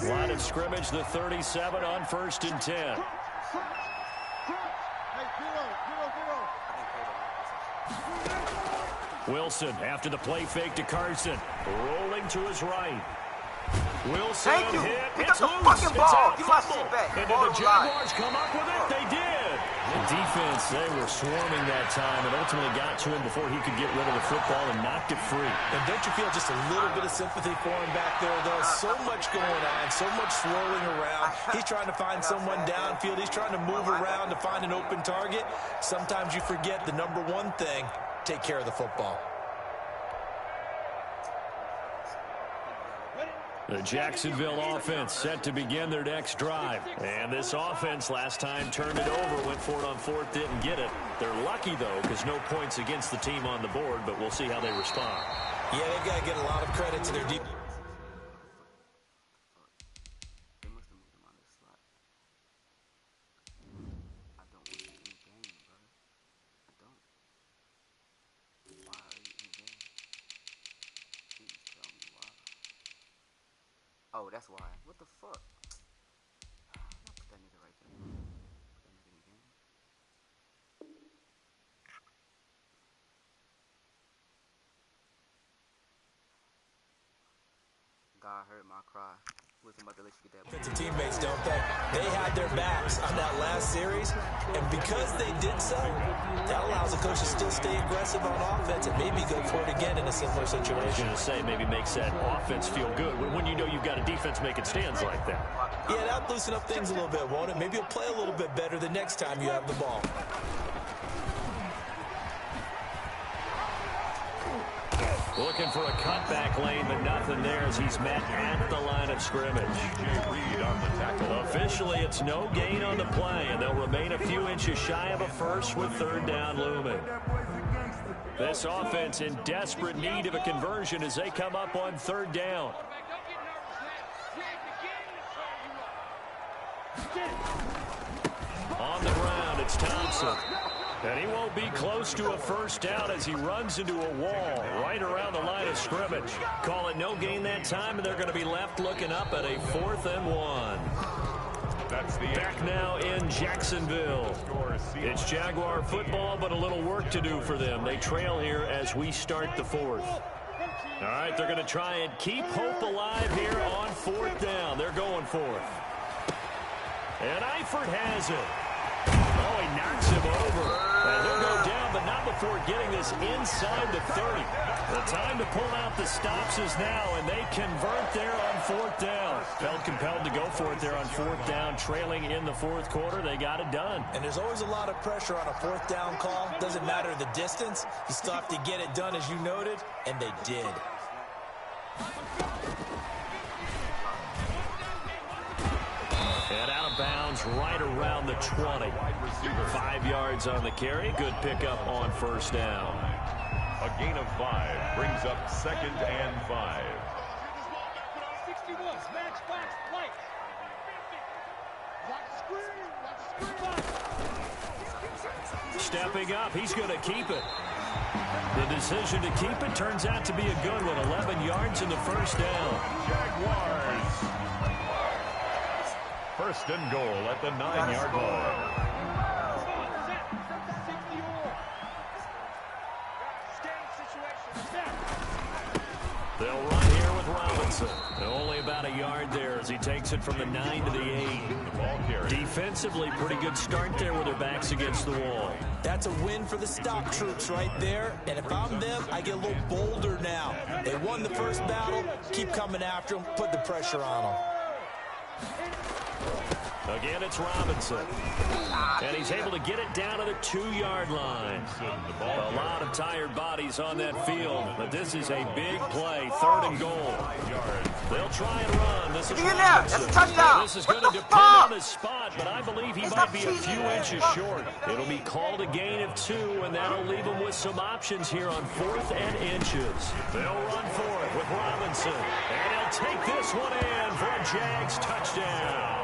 S4: Line of scrimmage, the 37 on 1st and 10. Wilson after the play fake to Carson. Rolling to his right. Wilson hit. It's loose.
S2: Fucking ball.
S4: It's
S2: Give my shit back.
S4: And did the Jaguars come up with it? They did. The defense, they were swarming that time and ultimately got to him before he could get rid of the football and knocked it free.
S6: And don't you feel just a little bit of sympathy for him back there, though? So much going on, so much swirling around. He's trying to find someone downfield. He's trying to move around to find an open target. Sometimes you forget the number one thing, take care of the football.
S4: The Jacksonville offense set to begin their next drive. And this offense last time turned it over, went for it on 4th, didn't get it. They're lucky, though, because no points against the team on the board, but we'll see how they respond.
S6: Yeah, they've got to get a lot of credit to their defense.
S2: Oh, that's why. What the fuck? I'll put that nigga right there. Put that nigga in the game. God heard my cry. Wasn't about to let you get that.
S6: Defensive teammates, don't they? They had their backs on that last series, and because they did so, that allows the coach to still stay aggressive on offense and maybe go for it again in a similar situation.
S4: I was going to say, maybe makes that offense feel good when you know you've got a defense making stands like that.
S6: Yeah, that'll loosen up things a little bit, won't it? Maybe you'll play a little bit better the next time you have the ball.
S4: Looking for a cutback lane, but nothing there as he's met at the line of scrimmage.
S5: Reed on the tackle.
S4: Officially, it's no gain on the play, and they'll remain a few inches shy of a first with third down looming. This offense in desperate need of a conversion as they come up on third down. On the ground, it's Thompson. And he won't be close to a first down as he runs into a wall right around the line of scrimmage. Call it no gain that time, and they're going to be left looking up at a 4th and 1.
S5: That's the
S4: Back now in Jacksonville. It's Jaguar football, but a little work to do for them. They trail here as we start the 4th. All right, they're going to try and keep hope alive here on 4th down. They're going for it. And Eifert has it. Oh, he knocks him over. And he'll go down, but not before getting this inside the 30. The time to pull out the stops is now, and they convert there on 4th down. Felt compelled to go for it there on 4th down, trailing in the 4th quarter. They got it done.
S6: And there's always a lot of pressure on a 4th down call. Doesn't matter the distance. You still have to get it done, as you noted, and they did.
S4: And out of bounds right around the 20. 5 yards on the carry. Good pickup on first down.
S5: A gain of 5 brings up 2nd and 5.
S7: 61, match box, light.
S4: Stepping up, he's going to keep it. The decision to keep it turns out to be a good one. 11 yards in the first down.
S5: Jaguars. First and goal at the 9-yard line.
S4: They'll run here with Robinson. Only about a yard there as he takes it from the 9 to the 8.
S5: The ball carrier.
S4: Defensively, pretty good start there with their backs against the wall.
S6: That's a win for the stock troops right there. And if I'm them, I get a little bolder now. They won the first battle. Keep coming after them. Put the pressure on them.
S4: Again, it's Robinson. And he's able to get it down to the 2-yard line. A lot of tired bodies on that field, but this is a big play. 3rd and goal. They'll try and run. This is
S2: Get in there. That's a touchdown.
S4: This is going to depend on his spot, but I believe he might be a few inches short. It'll be called a gain of 2, and that'll leave him with some options here on 4th and inches. They'll run for it with Robinson, and he'll take this one in for a Jags touchdown.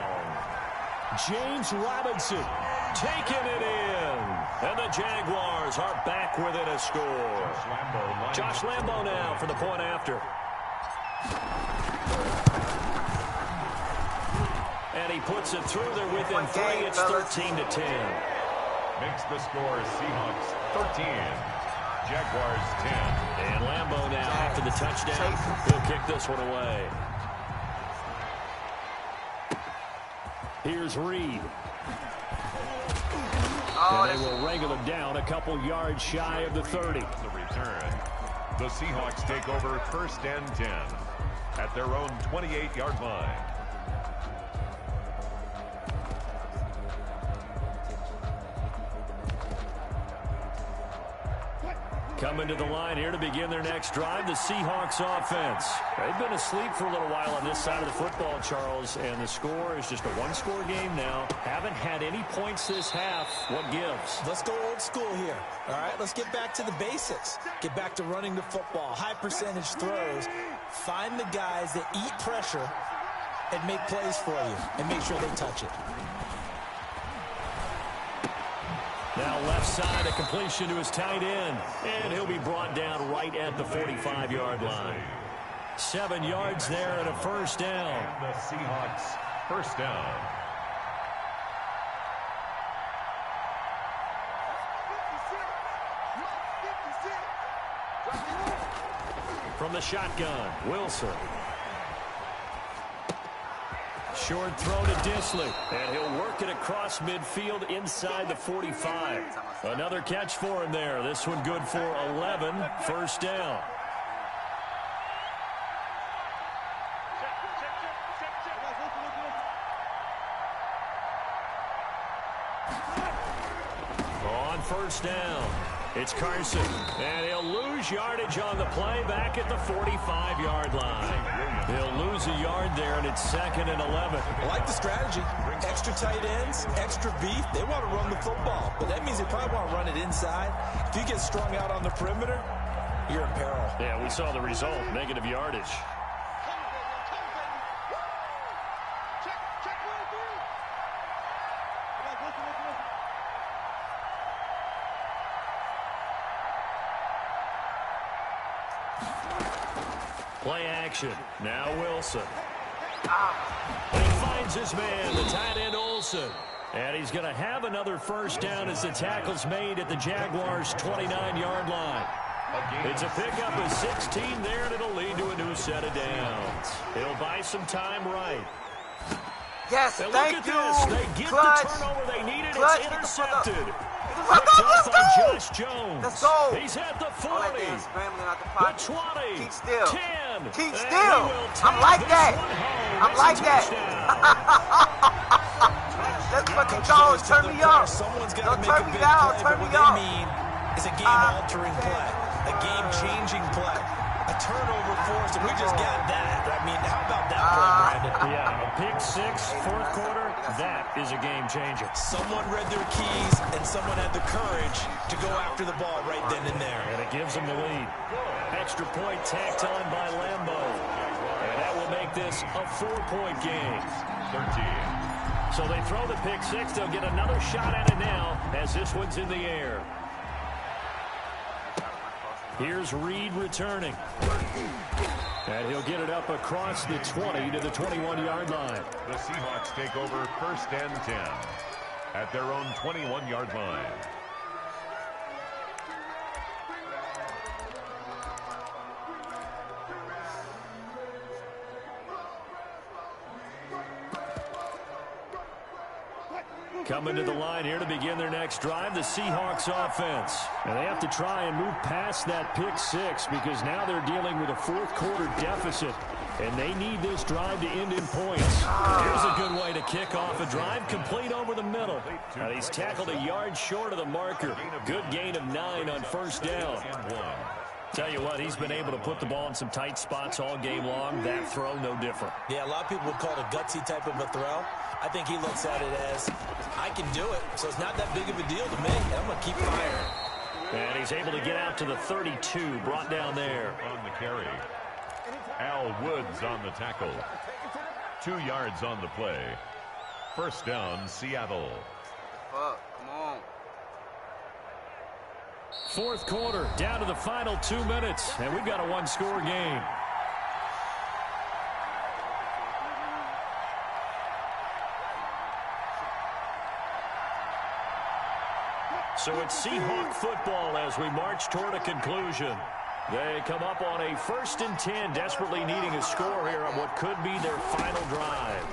S4: James Robinson taking it in. And the Jaguars are back within a score. Josh Lambo now for the point after. And he puts it through there within 3. It's 13-10.
S5: Makes the score Seahawks 13. Jaguars 10.
S4: And Lambo now after the touchdown. He'll kick this one away. Here's Reed. And they will wrangle it down a couple yards shy of the 30.
S5: The return. The Seahawks take over 1st and 10 at their own 28-yard line.
S4: Coming to the line here to begin their next drive, the Seahawks offense. They've been asleep for a little while on this side of the football, Charles, and the score is just a one-score game now. Haven't had any points this half. What gives?
S6: Let's go old school here. All right, let's get back to the basics. Get back to running the football, high percentage throws. Find the guys that eat pressure and make plays for you and make sure they touch it.
S4: Now left side, a completion to his tight end. And he'll be brought down right at the 45-yard line. 7 yards there and a first down.
S5: And the Seahawks first down.
S4: From the shotgun, Wilson. Short throw to Dissly, and he'll work it across midfield inside the 45. Another catch for him there. This one good for 11, first down. On first down, It's Carson, and he'll lose yardage on the play back at the 45-yard line. He'll lose a yard there, and it's 2nd and 11.
S6: I like the strategy. Extra tight ends, extra beef. They want to run the football, but that means they probably want to run it inside. If you get strung out on the perimeter, you're in peril.
S4: Yeah, we saw the result, negative yardage. Play action. Now Wilson. And he finds his man, the tight end Olsen. And he's going to have another first down as the tackle's made at the Jaguars' 29-yard line. It's a pickup of 16 there, and it'll lead to a new set of downs. It'll buy some time right.
S2: Yes,
S4: And
S2: thank
S4: look
S2: you.
S4: at this. They get
S2: Clutch.
S4: the turnover they needed.
S2: Clutch.
S4: It's intercepted.
S2: Let's go.
S4: Picked up by Josh Jones.
S2: Let's go.
S4: He's at the 40.
S2: All that damn scrambling out the
S4: The
S2: pocket.
S4: 20.
S2: Keep still.
S4: 10.
S2: Keep
S4: And
S2: still.
S4: he will
S2: I'm
S4: take
S2: like
S4: this
S2: that.
S4: one home.
S2: I'm
S4: It's a
S2: like that.
S4: touchdown.
S2: Let's fucking go. Turn me up.
S6: Someone's got to
S2: Don't
S6: make
S2: turn
S6: a
S2: me
S6: big
S2: down.
S6: play,
S2: Turn
S6: but
S2: me
S6: what
S2: up.
S6: they mean is a game-altering play, a game-changing play, a turnover force, and we just got that. I mean, how about that play, Brandon?
S4: Yeah, a pick six, fourth quarter, that is a game changer.
S6: Someone read their keys, and someone had the courage to go after the ball right then and there.
S4: And it gives them the lead. Extra point tacked on by Lambo. And that will make this a 4-point game.
S5: 13.
S4: So they throw the pick six. They'll get another shot at it now as this one's in the air. Here's Reed returning. And he'll get it up across the 20 to the 21-yard line.
S5: The Seahawks take over 1st and 10 at their own 21-yard line.
S4: Coming to the line here to begin their next drive, the Seahawks offense. And they have to try and move past that pick six because now they're dealing with a fourth quarter deficit. And they need this drive to end in points. Here's a good way to kick off a drive, complete over the middle. And he's tackled a yard short of the marker. Good gain of 9 on first down. Tell you what, he's been able to put the ball in some tight spots all game long. That throw, no different.
S6: Yeah, a lot of people would call it a gutsy type of a throw. I think he looks at it as, I can do it, so it's not that big of a deal to me. I'm going to keep firing.
S4: And he's able to get out to the 32, brought down there.
S5: On the carry, Al Woods on the tackle. 2 yards on the play. First down, Seattle.
S2: Fuck, come on.
S4: Fourth quarter, down to the final 2 minutes, and we've got a one-score game. So it's Seahawk football as we march toward a conclusion. They come up on a 1st and 10, desperately needing a score here on what could be their final drive.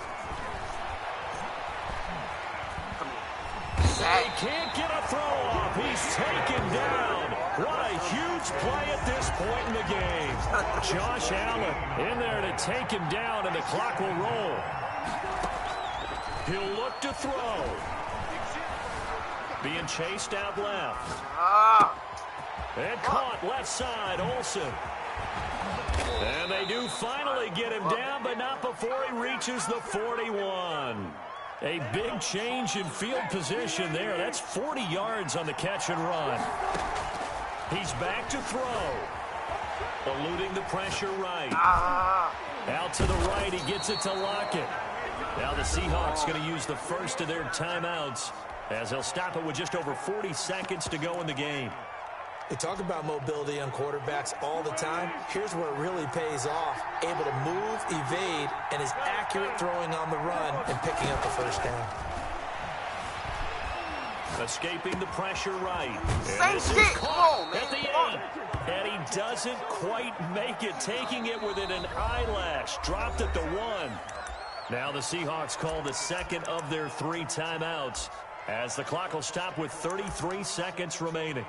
S4: They can't get a throw off. He's taken down. What a huge play at this point in the game. Josh Allen in there to take him down, and the clock will roll. He'll look to throw. Being chased out left. And caught left side, Olsen. And they do finally get him down, but not before he reaches the 41. A big change in field position there. That's 40 yards on the catch and run. He's back to throw. Eluding the pressure right. Out to the right, he gets it to Lockett. Now the Seahawks going to use the first of their timeouts as they'll stop it with just over 40 seconds to go in the game.
S6: They talk about mobility on quarterbacks all the time. Here's where it really pays off. Able to move, evade, and is accurate throwing on the run and picking up the first down.
S4: Escaping the pressure right.
S2: Same
S4: This is
S2: shit.
S4: caught
S2: Come on, man.
S4: at the 8. And he doesn't quite make it, taking it within an eyelash. Dropped at the 1. Now the Seahawks call the second of their 3 timeouts as the clock will stop with 33 seconds remaining.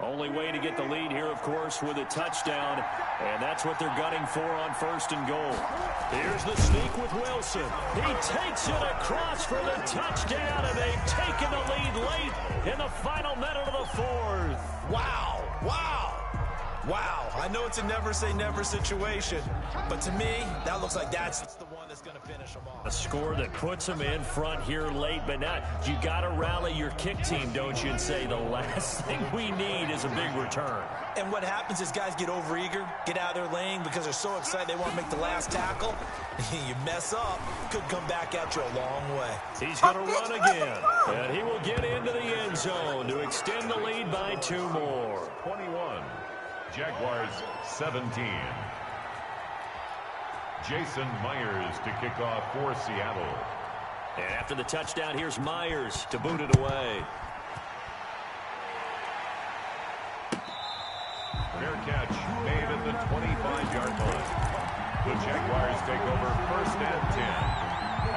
S4: Only way to get the lead here, of course, with a touchdown, and that's what they're gunning for on 1st and goal. Here's the sneak with Wilson. He takes it across for the touchdown, and they've taken the lead late in the final minute of the 4th.
S6: Wow, wow. Wow, I know it's a never-say-never situation, but to me, that looks like that's the one that's going to finish them off.
S4: A score that puts them in front here late, but now you got to rally your kick team, don't you, and say the last thing we need is a big return.
S6: And what happens is guys get overeager, get out of their lane because they're so excited they want to make the last tackle. You mess up, could come back at you a long way.
S4: He's going to run again, and he will get into the end zone to extend the lead by 2 more.
S5: 21. Jaguars 17. Jason Myers to kick off for Seattle.
S4: And after the touchdown, here's Myers to boot it away.
S5: Fair catch made at the 25-yard line. The Jaguars take over 1st and 10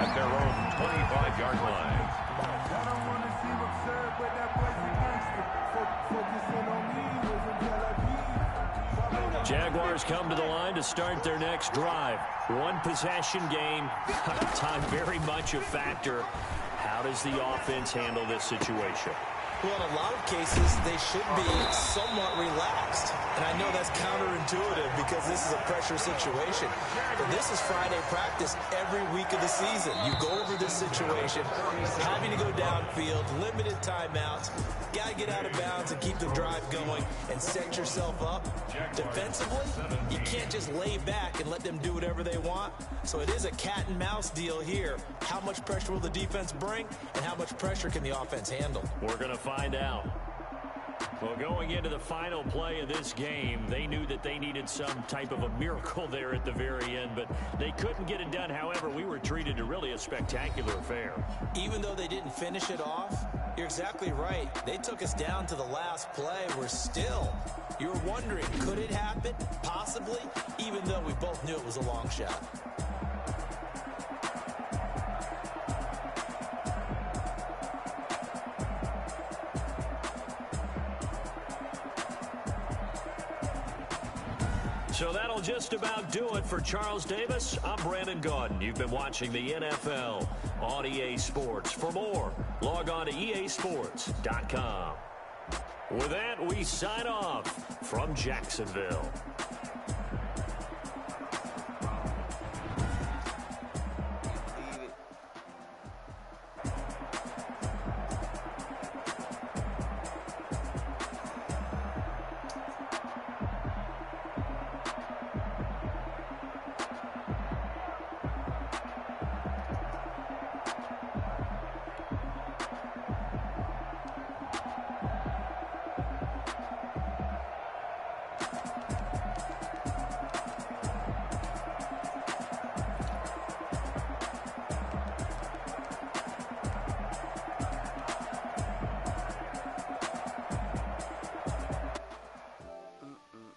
S5: at their own 25-yard line.
S9: I don't want to seem absurd, but that boy's a gangster. Focusing on me wasn't Tel Aviv.
S4: Jaguars come to the line to start their next drive. 1 possession game. Time very much a factor. How does the offense handle this situation?
S6: Well, in a lot of cases, they should be somewhat relaxed. And I know that's counterintuitive because this is a pressure situation. But this is Friday practice every week of the season. You go over this situation, having to go downfield, limited timeouts, got to get out of bounds and keep the drive going and set yourself up. Defensively, you can't just lay back and let them do whatever they want. So it is a cat and mouse deal here. How much pressure will the defense bring and how much pressure can the offense handle?
S4: We're going to find out. Well, going into the final play of this game, they knew that they needed some type of a miracle there at the very end, but they couldn't get it done. However, we were treated to really a spectacular affair.
S6: Even though they didn't finish it off, you're exactly right. They took us down to the last play. We're still, you were wondering, could it happen? Possibly, even though we both knew it was a long shot.
S4: So that'll just about do it for Charles Davis. I'm Brandon Gaudin. You've been watching the NFL on EA Sports. For more, log on to easports.com. With that, we sign off from Jacksonville.